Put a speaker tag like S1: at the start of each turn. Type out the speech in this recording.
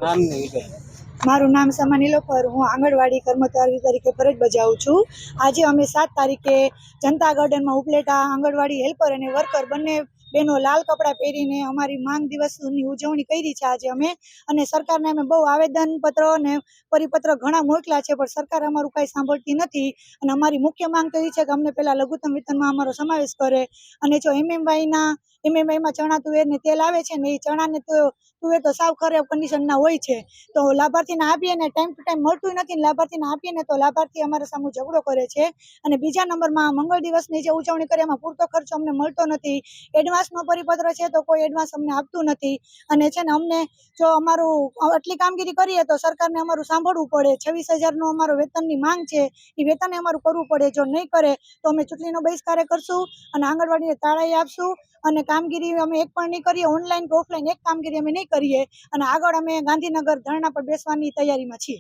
S1: નામ ને વિગત?
S2: મારું નામ સમા નીલોફર, હું આંગણવાડી કર્મચારી તરીકે ફરજ બજાવું છું. આજે અમે 7 તારીખે જનતા ગાર્ડનમાં ઉપલેટા આંગણવાડી હેલ્પર અને વર્કર બંને બહેનો લાલ કપડાં પહેરીને અમારી માંગ દિવસની ઉજવણી કરી છે આજે અમે. અને સરકારને અમે બહુ આવેદનપત્ર અને પરિપત્ર ઘણા મોકલ્યા છે, પણ સરકાર અમારું કાંઈ સાંભળતી નથી. અને અમારી મુખ્ય માંગ તો એ છે કે અમને પહેલાં લઘુત્તમ વેતનમાં અમારો સમાવેશ કરે. અને જો એમએમવાઈમાં ચણા તુવેર ને તેલ આવે છે ને, એ ચણાને તુવેર તો સાવ ખરાબ કન્ડિશનના હોય છે, તો લાભાર્થીને આપીએ ને ટાઈમ ટુ ટાઈમ મળતું નથી. લાભાર્થીને આપીએ ને તો લાભાર્થી અમારા સામે ઝઘડો કરે છે. અને બીજા નંબરમાં મંગળ દિવસની જે ઉજવણી કરે એમાં પૂરતો ખર્ચો અમને મળતો નથી. એડવાન્સનો પરિપત્ર છે તો કોઈ એડવાન્સ અમને આપતું નથી. અને છે ને અમને જો અમારું આટલી કામગીરી કરીએ તો સરકારને અમારું સાંભળવું પડે. 26,000નો અમારો વેતનની માંગ છે, એ વેતન અમારું કરવું પડે. જો નહીં કરે તો અમે ચૂંટણીનો બહિષ્કાર કરશું અને આંગણવાડીને તાળાઈ આપશું. અને કામગીરી અમે એક પણ નહીં કરીએ, ઓનલાઈન કે ઓફલાઈન એક કામગીરી અમે નહીં કરીએ. અને આગળ અમે ગાંધીનગર ધરણા પર બેસવાની તૈયારીમાં છીએ.